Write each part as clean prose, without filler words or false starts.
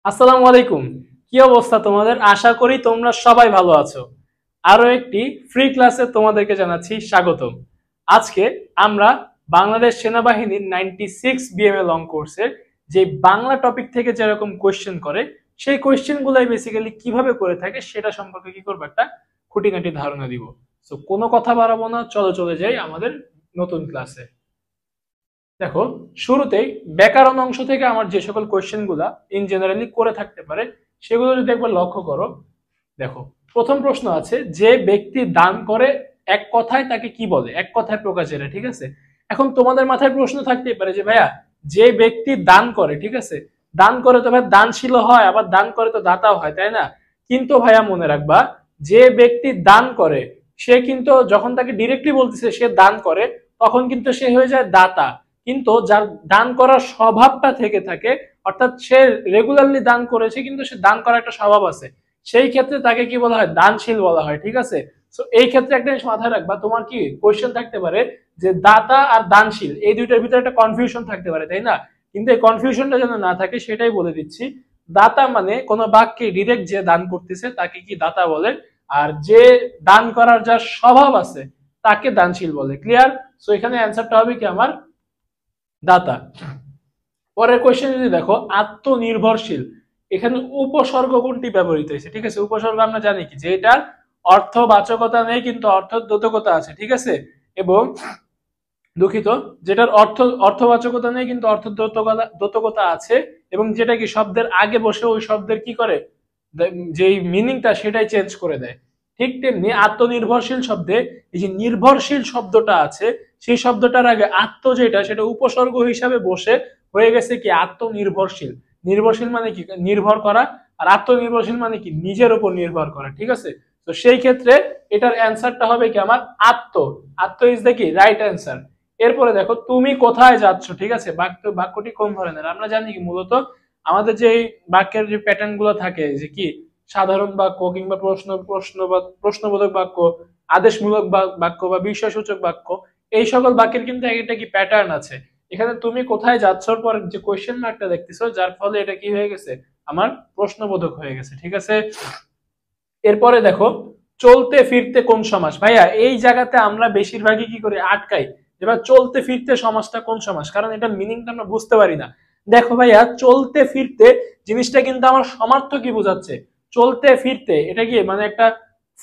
আসসালামু আলাইকুম। কি অবস্থা তোমাদের? আশা করি তোমরা সবাই ভালো আছো। আরো একটি ফ্রি ক্লাসে তোমাদেরকে জানাচ্ছি স্বাগতম। আজকে আমরা বাংলাদেশ সেনাবাহিনীর 96 বিএমএ লং কোর্সের যে বাংলা টপিক থেকে যেরকম কোয়েশ্চেন করে সেই কোয়েশ্চেন গুলাই বেসিক্যালি কিভাবে করে থাকে সেটা সম্পর্কে কি করবো একটা খুঁটিনাটি ধারণা দিব। তো কোনো কথা বাড়াবো না, চলো চলে যাই আমাদের নতুন ক্লাসে। দেখো, শুরুতেই ব্যাকরণ অংশ থেকে আমার যে সকল কোয়েশ্চেন গুলা ইন জেনারেলি করে থাকতে পারে সেগুলো যদি একবার লক্ষ্য করো। দেখো, প্রথম প্রশ্ন আছে, যে ব্যক্তি দান করে এক কথায় তাকে কি বলে? এক কথায় প্রকাশ যেটা, ঠিক আছে। এখন তোমাদের মাথায় প্রশ্ন থাকতেই পারে যে ভাইয়া, যে ব্যক্তি দান করে, ঠিক আছে, দান করে তো ভাই দানশীল হয়, আবার দান করে তো দাতাও হয়, তাই না? কিন্তু ভাইয়া মনে রাখবা, যে ব্যক্তি দান করে সে কিন্তু যখন তাকে ডিরেক্টলি বলতেছে সে দান করে, তখন কিন্তু সে হয়ে যায় দাতা। কিন্তু যার দান করার স্বভাবটা থেকে থাকে, অর্থাৎ সে রেগুলারলি দান করেছে কিন্তু সে দান করার একটা স্বভাব আছে, সেই ক্ষেত্রে তাকে কি বলা হয়? দানশীল বলা হয়, ঠিক আছে। তো এই ক্ষেত্রে একটা জিনিস মাথায় রাখবা, তোমার কি কোয়েশ্চেন থাকতে পারে যে দাতা আর দানশীল এই দুইটার ভিতরে একটা কনফিউশন থাকতে পারে, তাই না? কিন্তু এই কনফিউশনটা যেন না থাকে সেটাই বলে দিচ্ছি। দাতা মানে কোনো বাক্যে ডিরেক্ট যে দান করতেছে তাকে কি দাতা বলে, আর যে দান করার যার স্বভাব আছে তাকে দানশীল বলে। ক্লিয়ার? সো এখানে অ্যান্সারটা হবে কি আমার দাতা। পরের কোয়েশ্চেন যদি দেখো, আত্মনির্ভরশীল, এখানে উপসর্গ কোনটি ব্যবহৃত হয়েছে? ঠিক আছে, উপসর্গ আমরা জানি কি যে এটার অর্থবাচকতা নেই কিন্তু অর্থদ্যোতকতা আছে, ঠিক আছে। এবং দুঃখিত, যেটার অর্থবাচকতা নেই কিন্তু অর্থদ্যোতকতা আছে, এবং যেটা কি শব্দের আগে বসে ওই শব্দের কি করে, যেই মিনিংটা সেটাই চেঞ্জ করে দেয়। ঠিক তেমনি আত্মনির্ভরশীল শব্দে এই যে নির্ভরশীল শব্দটা আছে, সেই শব্দটার আগে আত্ম যেটা সেটা উপসর্গ হিসাবে বসে হয়ে গেছে কি আত্মনির্ভরশীল। নির্ভরশীল মানে কি? নির্ভর করা। আর আত্মনির্ভরশীল মানে কি? নিজের উপর নির্ভর করা, ঠিক আছে। তো সেই ক্ষেত্রে এটার অ্যান্সারটা হবে কি আমার আত্ম। আত্ম ইজ দ্য কি রাইট অ্যান্সার। এরপরে দেখো, তুমি কোথায় যাচ্ছ, ঠিক আছে। বাক্যটি কোন ধরনের? আমরা জানি কি মূলত আমাদের যে বাক্যের যে প্যাটার্ন গুলো থাকে, যে কি সাধারণ বাক্য কিংবা প্রশ্নবোধক বাক্য, আদেশমূলক বাক্য বা বিষয়সূচক বাক্য, এই সকল বাক্যের কিন্তু একটা কি প্যাটার্ন আছে। এখানে তুমি কোথায় যাচ্ছর পর যে কোয়েশ্চেন মার্কটা দেখতেছো, যার ফলে এটা কি হয়ে গেছে আমার প্রশ্নবোধক হয়ে গেছে, ঠিক আছে। এরপরে দেখো, চলতে ফিরতে কোন সমাস? ভাইয়া এই জায়গাতে আমরা বেশিরভাগই কি করে আটকাই, এবার চলতে ফিরতে সমাসটা কোন সমাস, কারণ এটার মিনিংটা আমরা বুঝতে পারি না। দেখো ভাইয়া, চলতে ফিরতে জিনিসটা কিন্তু আমার সমার্থ কি বোঝাচ্ছে? চলতে ফিরতে এটা কি মানে একটা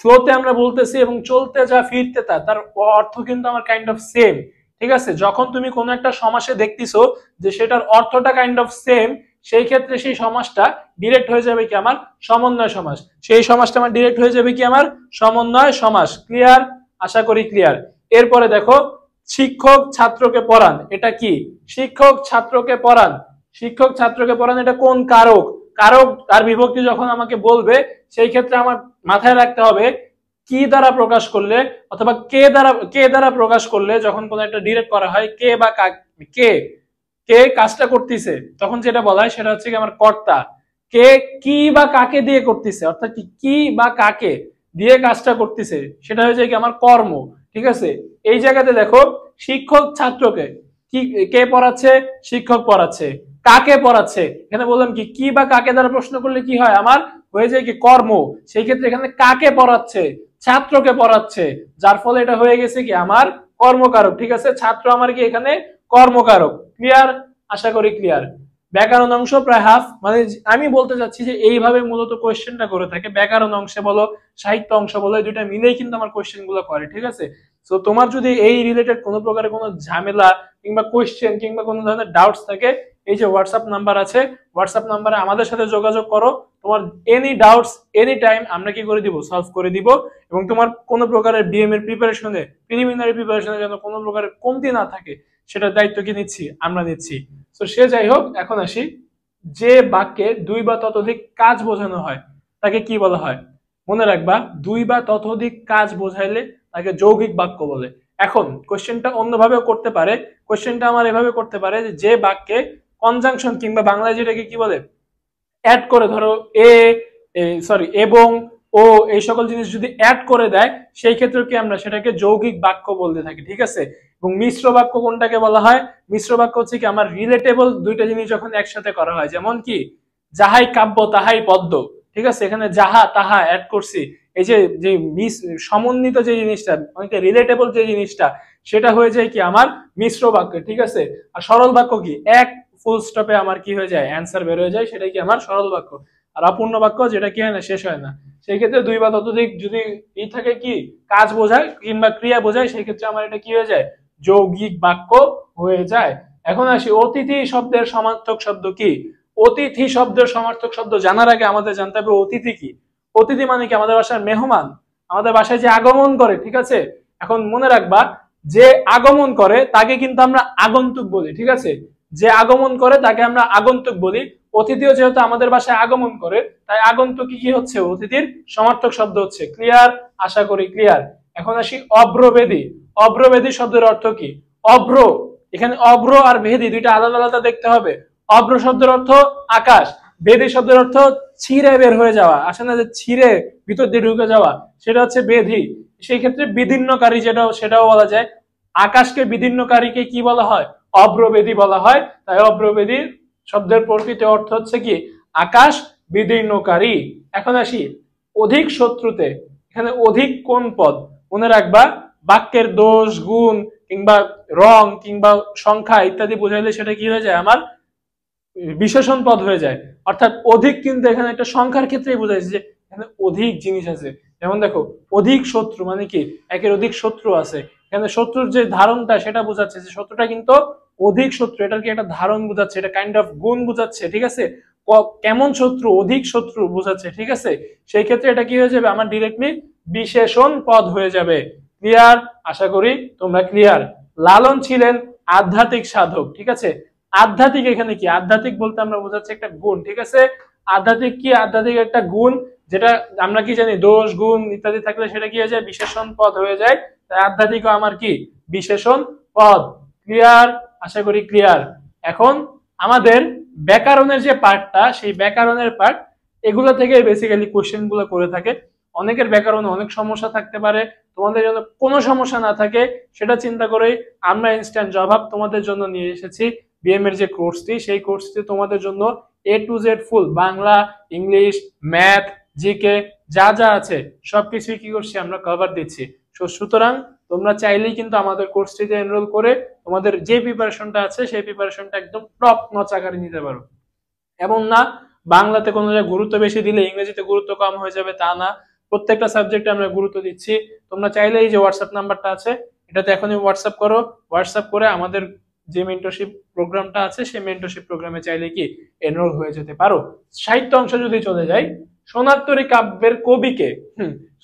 ফ্লোতে আমরা বলতেছি, এবং চলতে যা ফিরতে তা, তার অর্থ কিন্তু আমার কাইন্ড অফ সেম, ঠিক আছে। যখন তুমি কোনো একটা সমাসে দেখতেছো যে সেটার অর্থটা কাইন্ড অফ সেম, সেই ক্ষেত্রে সেই সমাসটা ডিরেক্ট হয়ে যাবে কি আমার সমন্বয় সমাস। সেই সমাসটা আমার ডিরেক্ট হয়ে যাবে কি আমার সমন্বয় সমাস। ক্লিয়ার? আশা করি ক্লিয়ার। এরপরে দেখো, শিক্ষক ছাত্রকে পড়ান, এটা কি? শিক্ষক ছাত্রকে পড়ান, শিক্ষক ছাত্রকে পড়ান, এটা কোন কারক? কারক আর বিভক্তি যখন আমাকে বলবে সেই ক্ষেত্রে আমার মাথায় রাখতে হবে কি দ্বারা প্রকাশ করলে, অথবা কে দ্বারা প্রকাশ করলে, যখন কোনো একটা ডিরেক্ট করা হয় কে বা কে কে কাজটা করতেছে তখন যেটা বলা হয় সেটা হচ্ছে কি আমার কর্তা। কে কি বা কাকে দিয়ে করতেছে, অর্থাৎ কি বা কাকে দিয়ে কাজটা করতেছে সেটা হয়ে যায় কি আমার কর্ম, ঠিক আছে। এই জায়গাতে দেখো, শিক্ষক ছাত্রকে কি কে পড়াচ্ছে? শিক্ষক পড়াচ্ছে। কাকে পড়াচ্ছে? এখানে বললাম কি বা কাকে দ্বারা প্রশ্ন করলে কি হয় আমার হয়ে যায় কি কর্ম। সেই ক্ষেত্রে এখানে কাকে পড়াচ্ছে? ছাত্রকে পড়াচ্ছে, যার ফলে এটা হয়ে গেছে কি আমার কর্মকারক, ঠিক আছে। ছাত্র আমার কি এখানে কর্মকারক। ক্লিয়ার? আশা করি ক্লিয়ার। ব্যাকরণ অংশ প্রায় হাফ, মানে আমি বলতে চাচ্ছি যে এইভাবে মূলত কোয়েশ্চেনটা করে থাকে। ব্যাকরণ অংশে বলো, সাহিত্য অংশ বলো, এই দুইটা মিলেই কিন্তু আমার কোয়েশ্চেন গুলো করে, ঠিক আছে। তো তোমার যদি এই রিলেটেড কোনো প্রকারের কোনো ঝামেলা কিংবা কোয়েশ্চেন কিংবা কোনো ধরনের ডাউটস থাকে, এই যে হোয়াটসঅ্যাপ নাম্বার আছে, হোয়াটসঅ্যাপ নাম্বারে আমাদের সাথে যোগাযোগ করো। তোমার এনি ডাউটস এনি টাইম আমরা কি করে দিব, সলভ করে দিব। এবং তোমার কোনো প্রকারের বিএম এর প্রিপারেশনে, প্রিলিমিনারি প্রিপারেশনে যেন কোনো প্রকারের কমতি না থাকে সেটার দায়িত্ব কি নিচ্ছি? আমরা নিচ্ছি। তো সে যাই হোক, এখন আসি, যে বাক্যে দুই বা ততোধিক কাজ বোঝানো হয় তাকে কি বলা হয়? মনে রাখবা, দুই বা ততোধিক কাজ বোঝাইলে তাকে যৌগিক বাক্য বলে। এখন কোশ্চেনটা অন্যভাবেও করতে পারে। কোশ্চেনটা আমার এভাবে করতে পারে যে বাক্যে কনজাংশন কিংবা বাংলায় যেটাকে কি বলে অ্যাড করে, ধরো এবং ও এই সকল জিনিস যদি অ্যাড করে দেয় সেই ক্ষেত্রে কি আমরা সেটাকে যৌগিক বাক্য বলতে থাকি, ঠিক আছে। এবং মিশ্র বাক্য কোনটাকে বলা হয়? মিশ্র বাক্য হচ্ছে কি আমার রিলেটেবল দুইটা জিনিস যখন একসাথে করা হয়, যেমন কি যাহাই কাব্য তাহাই পদ্য, ঠিক আছে, এখানে যাহা তাহা অ্যাড করছি। এই যে যে সমন্বিত যে জিনিসটা, অনেকটা রিলেটেবল যে জিনিসটা, সেটা হয়ে যায় কি আমার মিশ্র বাক্য, ঠিক আছে। আর সরল বাক্য কি, এক ফুল স্টপে আমার কি হয়ে যায়, অ্যান্সার বের হয়ে যায়, সেটা কি আমার সরল বাক্য। আর অপূর্ণ বাক্য যেটা কি হয় না, শেষ হয় না। সেই ক্ষেত্রে দুই বা ততোধিক যদি ই থাকে কি, কাজ বোঝায় কিংবা ক্রিয়া বোঝায়, সেই ক্ষেত্রে আমার এটা কি হয়ে যায়, যৌগিক বাক্য হয়ে যায়। এখন আসি অতিথি শব্দের সমার্থক শব্দ কি। অতিথি শব্দের সমার্থক শব্দ জানার আগে আমাদের জানতে হবে অতিথি কি। অতিথি মানে কি, আমাদের বাসায় মেহমান, আমাদের বাসায় যে আগমন করে, ঠিক আছে। এখন মনে রাখবা, যে আগমন করে তাকে কিন্তু আমরা আগন্তুক বলি, ঠিক আছে। যে আগমন করে তাকে আমরা আগন্তুক বলি। অতিথিও যেহেতু আমাদের বাসায় আগমন করে, তাই আগন্তুক কি হচ্ছে, অতিথির সমার্থক শব্দ হচ্ছে। ক্লিয়ার? আশা করি ক্লিয়ার। এখন আসি অভ্রবেদী। অভ্রবেদী শব্দের অর্থ কি। অভ্র, এখানে অভ্র আর ভেদী দুইটা আলাদা আলাদা দেখতে হবে। অভ্র শব্দের অর্থ আকাশ, বেদী শব্দের অর্থ ছিঁড়ে বের হয়ে যাওয়া, আসে না যে ছিঁড়ে ভিতর দিয়ে ঢুকে যাওয়া, সেটা হচ্ছে বেধি। সেই ক্ষেত্রে বিদীর্ণকারী সেটাও বলা যায়। আকাশকে বিদীর্ণকারীকে কি বলা হয়, অভ্রবেদী বলা হয়। তাই অভ্রবেদী শব্দের প্রকৃত অর্থ হচ্ছে কি, আকাশ বিদীর্ণকারী। এখন আসি অধিক শত্রুতে। এখানে অধিক কোন পদ, মনে রাখবা, বাক্যের দোষ গুণ কিংবা রং কিংবা সংখ্যা ইত্যাদি বোঝাইলে সেটা কি হয়ে যায়, আমার বিশেষণ পদ হয়ে যায়। অর্থাৎ অধিক কিন্তু এখানে একটা সংখ্যার ক্ষেত্রেই বোঝাইছে যে এখানে অধিক জিনিস আছে। যেমন দেখো, অধিক শত্রু মানে কি, একের অধিক শত্রু আছে। এখানে শত্রুর যে ধারণটা সেটা বোঝাচ্ছে যে শত্রুটা কিন্তু অধিক শত্রু, এটার কি একটা ধারণ বোঝাচ্ছে, এটা কাইন্ড অফ গুণ বোঝাচ্ছে, ঠিক আছে। কেমন শত্রু, অধিক শত্রু বোঝাচ্ছে, ঠিক আছে। সেই ক্ষেত্রে এটা কি হয়ে যাবে, আমার ডিরেক্টলি বিশেষণ পদ হয়ে যাবে। ক্লিয়ার? আশা করি তোমরা ক্লিয়ার। লালন ছিলেন আধ্যাত্মিক সাধক, ঠিক আছে। আধ্যাত্মিক এখানে কি, আধ্যাত্মিক বলতে আমরা বোঝাচ্ছি একটা গুণ, ঠিক আছে। আধ্যাত্মিক কি, আধ্যাত্মিক একটা গুণ, যেটা আমরা কি জানি, দোষ গুণ ইত্যাদি থাকলে সেটা কি হয়ে যায়, বিশেষণ পদ হয়ে যায়। তাই আধ্যাত্মিক আমার কি, বিশেষণ পদ। ক্লিয়ার? আশা করি ক্লিয়ার। এখন আমাদের ব্যাকরণের যে পার্টটা, সেই ব্যাকরণের পার্ট, এগুলো থেকে বেসিক্যালি কোশ্চেন গুলো করে থাকে। অনেকের ব্যাকরণে অনেক সমস্যা থাকতে পারে, তোমাদের জন্য কোনো সমস্যা না থাকে সেটা চিন্তা করেই আমরা ইনস্ট্যান্ট জবাব তোমাদের জন্য নিয়ে এসেছি। বিএম এর যে কোর্সটি, সেই কোর্সটি তোমাদের জন্য A to Z full Bangla, English, math, GK যা যা আছে সবকিছুই কি করছি, আমরা কভার দিচ্ছি। সুতরাং তোমরা চাইলেই কিন্তু আমাদের কোর্সটিতে এনরোল করে তোমাদের যে প্রিপারেশনটা আছে সেই প্রিপারেশনটা একদম টপ নচ আকারে নিতে পারো। এমন না বাংলাতে কোনো জায়গায় গুরুত্ব বেশি দিলে ইংরেজিতে গুরুত্ব কম হয়ে যাবে, তা না। প্রত্যেকটা সাবজেক্টে আমরা গুরুত্ব দিচ্ছি। তোমরা চাইলে এই যে হোয়াটসঅ্যাপ নাম্বারটা আছে, এটাতে এখনই হোয়াটসঅ্যাপ করো। হোয়াটসঅ্যাপ করে আমাদের যে মেন্টরশিপ প্রোগ্রামটা আছে সেই মেন্টরশিপ প্রোগ্রামে চাইলে কি এনরোল হয়ে যেতে পারো। সাহিত্য অংশ যদি চলে যাই, সোনারতরী কাব্যের কবিকে,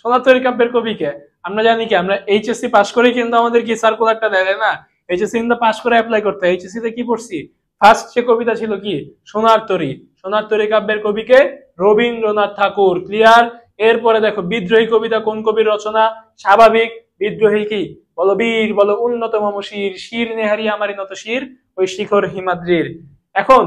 সোনারতরী কাব্যের কবিকে আমরা জানি কি, আমরা এইচএসসি পাস করে কিন্তু আমাদের কি সার্কুলারটা দেয় না, এইচএসসি কিন্তু পাস করে অ্যাপ্লাই করতে। এইচএসসি তে কি পড়ছি, ফার্স্ট যে কবিতা ছিল কি, সোনারতরী। সোনারতরী কাব্যের কবিকে রবীন্দ্রনাথ ঠাকুর। ক্লিয়ার? এরপরে দেখো, বিদ্রোহী কবিতা কোন কবির রচনা, স্বাভাবিক। বিদ্রোহী কি, বলো বীর, বলো উন্নত মম শির, শির নেহারি আমারই নত শির, ওই শিখর হিমাদ্রির। এখন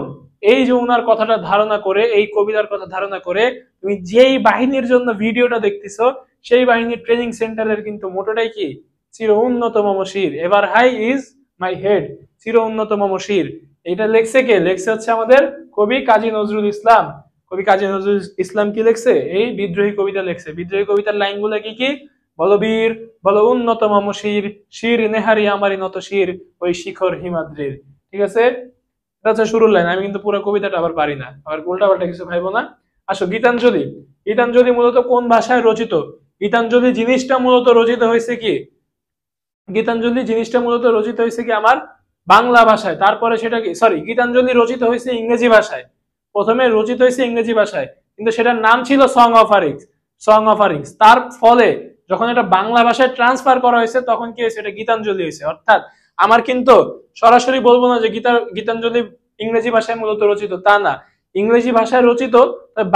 এই যে উনার কথাটা ধারণা করে, এই কবিতার কথা ধারণা করে তুমি যেই বাহিনীর জন্য ভিডিওটা দেখতেছো, সেই বাহিনীর ট্রেনিং সেন্টারের কিন্তু মোটোটাই কি, চির উন্নত মম শির, ever high is my head, চির উন্নত মম শির। এটা লেখছে কে, লেখছে হচ্ছে আমাদের কবি কাজী নজরুল ইসলাম। কবি কাজী নজরুল ইসলাম কি লেখছে, এই বিদ্রোহী কবিতা লেখছে। বিদ্রোহী কবিতার লাইনগুলো কি কি, বলো বীর, বলো উন্নত মম শির, শির নেহারি আমারই নত শির, ওই শিখর হিমাদ্রির। ঠিক আছে, এটা হচ্ছে শুরুর লাইন। আমি কিন্তু পুরো কবিতাটা আবার পারি না, আবার উল্টা পাল্টা কিছু খাইবো না। আসো, গীতাঞ্জলি। গীতাঞ্জলি মূলত কোন ভাষায় রচিত? গীতাঞ্জলি জিনিসটা মূলত রচিত হয়েছে কি, গীতাঞ্জলি জিনিসটা মূলত রচিত হয়েছে কি আমার বাংলা ভাষায়। তারপরে সেটা কি, সরি, গীতাঞ্জলি রচিত হয়েছে ইংরেজি ভাষায়। প্রথমে রচিত হয়েছে ইংরেজি ভাষায়, কিন্তু সেটার নাম ছিল সং অফারিংস। Song offerings. তার ফলে যখন এটা বাংলা ভাষায় ট্রান্সফার করা হয়েছে তখন কি হয়েছে, এটা গীতাঞ্জলি হয়েছে। অর্থাৎ আমার কিন্তু সরাসরি বলবো না যে গীতাঞ্জলি ইংরেজি ভাষায় মূলত রচিত, তা না। ইংরেজি ভাষায় রচিত,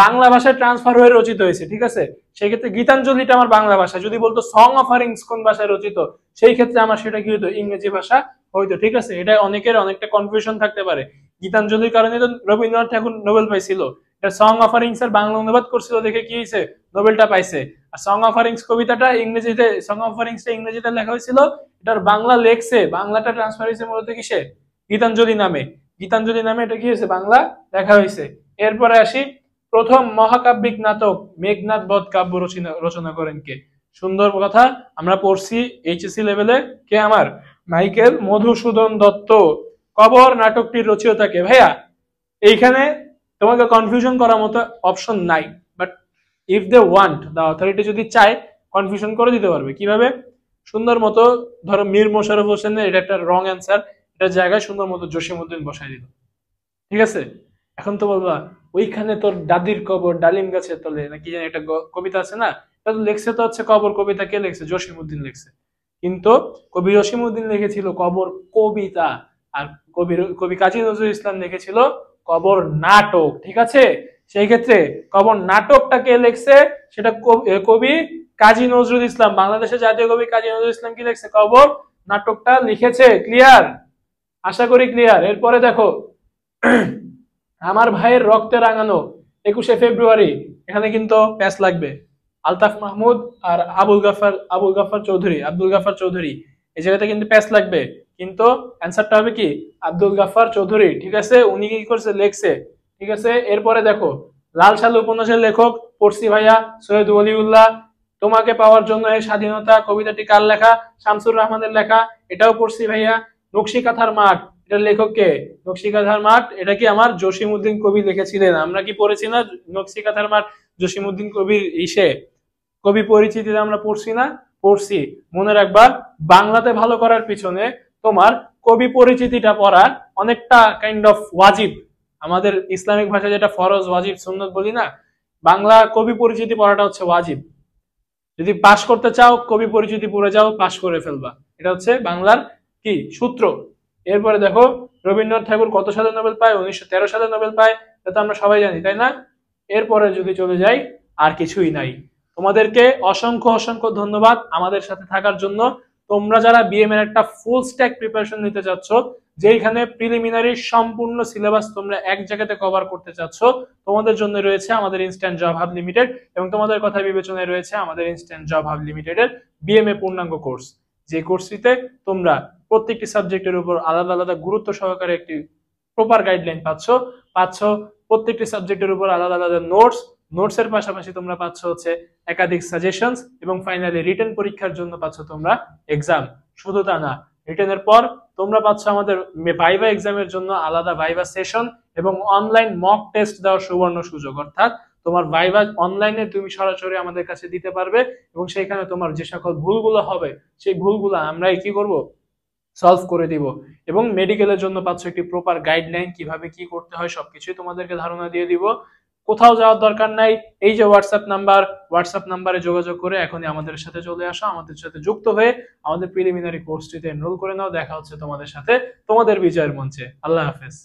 বাংলা ভাষায় ট্রান্সফার হয়ে রচিত হয়েছে, ঠিক আছে। সেই ক্ষেত্রে গীতাঞ্জলিটা আমার বাংলা ভাষা। যদি বলতো সং অফারিংস কোন ভাষায় রচিত, সেই ক্ষেত্রে আমার সেটা কি হতো, ইংরেজি ভাষা হইতো, ঠিক আছে। এটা অনেকের অনেকটা কনফিউশন থাকতে পারে। গীতাঞ্জলির কারণে তো রবীন্দ্রনাথ ঠাকুর নোবেল পাইছিল, এটা সং অফারিংস এর বাংলা অনুবাদ করছিল দেখে কি হয়েছে, নোবেলটা পাইছে। আর সং অফারিংস কবিতাটা ইংরেজিতে, সং অফারিংসটা ইংরেজিতে লেখা হয়েছিল, এটার বাংলা লেখছে, বাংলাটা ট্রান্সফার হয়েছে মূলত কিসে, গীতাঞ্জলি নামে। গীতাঞ্জলি নামে এটা কি হয়েছে, বাংলা লেখা হয়েছে। এরপরে আসি, প্রথম মহাকাব্যিক নাটক মেঘনাদ বধ কাব্য রচনা করেন কে? সুন্দর কথা, আমরা পড়ছি এইচএসসি লেভেলে। কে আমার? মাইকেল মধুসূদন দত্ত। কবর নাটকটির রচয়িতা কে? ভাইয়া এইখানে তোমাকে কনফিউশন করার মতো অপশন নাই, but if they want, the authority যদি চায় কনফিউশন করে দিতে পারবে। কিভাবে? সুন্দর মতো ধরো মীর মোশাররফ হোসেনের এটা একটা রং অ্যান্সার, এটার জায়গায় সুন্দর মতো জসিমউদ্দিন বসাই দিল, ঠিক আছে? এখন তো বলবা ওইখানে তোর দাদির কবর ডালিম গাছের তলে নাকি জানি একটা কবিতা আছে না, এটা তো লেখছে তো হচ্ছে কবর কবিতা, কে লিখছে? জসিমউদ্দিন লিখছে। কিন্তু কবি জসিমউদ্দিন লিখেছিল কবর কবিতা, আর কবি কাজী নজরুল ইসলাম লিখেছিল কবর নাটক, ঠিক আছে? সেই ক্ষেত্রে কবর নাটকটা কে লিখছে? সেটা কবি কাজী নজরুল ইসলাম, বাংলাদেশের জাতীয় কবি কাজী নজরুল ইসলাম কি লিখছে? কবর নাটকটা লিখেছে। ক্লিয়ার? আশা করি ক্লিয়ার। এরপরে দেখো, আমার ভাইয়ের রক্তে রাঙানো 21শে ফেব্রুয়ারি, এখানে কিন্তু প্যাচ লাগবে। আলতাফ মাহমুদ আর আবুল গাফার চৌধুরী, এই জায়গাতে কিন্তু প্যাচ লাগবে, কিন্তু অ্যান্সারটা হবে কি? আব্দুল গাফার চৌধুরী, ঠিক আছে? উনি কি করছে? লেখছে, ঠিক আছে? এরপরে দেখো, লাল সালু উপন্যাসের লেখক পড়ছি ভাইয়া সৈয়দ ওয়ালিউল্লাহ। তোমাকে পাওয়ার জন্য এই স্বাধীনতা কবিতাটি কার লেখা? শামসুর রহমানের লেখা, এটাও পড়ছি ভাইয়া। নকশি কাঁথার মাঠ, এটার লেখক কে? নকশি কাঁথার মাঠ, এটা কি আমার জসিমউদ্দিন কবি লিখেছিলেন। আমরা কি পড়েছি না নকশি কাঁথার মাঠ জসিমউদ্দিন কবির কবি পরিচিতিতে আমরা পড়ছি না? পড়ছি। মনে রাখবা, বাংলাতে ভালো করার পিছনে তোমার কবি পরিচিতিটা পড়া অনেকটা কাইন্ড অফ ওয়াজিব। আমাদের ইসলামিক ভাষায় যেটা ফরজ, ওয়াজিব, সুন্নত বলি না, বাংলা কবি পরিচিতি পড়াটা হচ্ছে ওয়াজিব। যদি পাশ করতে চাও কবি পরিচিতি পড়ে যাও, পাশ করে ফেলবা। এটা হচ্ছে বাংলার কি সূত্র। এরপরে দেখো, রবীন্দ্রনাথ ঠাকুর কত সালে নোবেল পায়? 1913 সালে নোবেল পায়, এটা তো আমরা সবাই জানি, তাই না? এরপরে যদি চলে যাই, আর কিছুই নাই। তোমাদেরকে অসংখ্য অসংখ্য ধন্যবাদ আমাদের সাথে থাকার জন্য। তোমরা যারা বিএম এর একটা ফুল স্ট্যাক প্রিপারেশন নিতে চাচ্ছ, যেখানে প্রিলিমিনারি সম্পূর্ণ সিলেবাস তোমরা এক জায়গাতে কভার করতে চাচ্ছ, তোমাদের জন্য রয়েছে আমাদের ইনস্ট্যান্ট জব হাব লিমিটেড, এবং তোমাদের কথা বিবেচনায় রয়েছে আমাদের ইনস্ট্যান্ট জব হাব লিমিটেডের বিএমএ পূর্ণাঙ্গ কোর্স। যে কোর্সটিতে তোমরা প্রত্যেকটি সাবজেক্টের উপর আলাদা আলাদা গুরুত্ব সহকারে একটি প্রপার গাইডলাইন পাচ্ছ প্রত্যেকটি সাবজেক্টের উপর আলাদা আলাদা নোটসের পাশাপাশি তোমরা পাচ্ছ হচ্ছে একাধিক সাজেশনস, এবং ফাইনালি রিটেন পরীক্ষার জন্য পাচ্ছ তোমরা এক্সাম। শুধু তা না, রিটেনের পর তোমরা পাচ্ছ আমাদের ভাইভা এক্সামের জন্য আলাদা ভাইভা সেশন এবং অনলাইন মক টেস্ট দেওয়ার সুবর্ণ সুযোগ। অর্থাৎ তোমার ভাইভা অনলাইনে তুমি সরাসরি আমাদের কাছে দিতে পারবে, এবং সেইখানে তোমার যে সকল ভুলগুলো হবে সেই ভুলগুলো আমরাই কি করব? সলভ করে দিব। এবং মেডিকেলের জন্য পাচ্ছ একটি প্রপার গাইডলাইন, কিভাবে কি করতে হয় সবকিছুই তোমাদেরকে ধারণা দিয়ে দিব। কোথাও যাওয়ার দরকার নাই, এই যে হোয়াটসঅ্যাপ নাম্বারে যোগাযোগ করে এখনই আমাদের সাথে চলে আসো, আমাদের সাথে যুক্ত হয়ে আমাদের প্রিলিমিনারি কোর্সটিতে এনরোল করে নাও। দেখা হচ্ছে তোমাদের সাথে তোমাদের বিজয়ের মঞ্চে। আল্লাহ হাফেজ।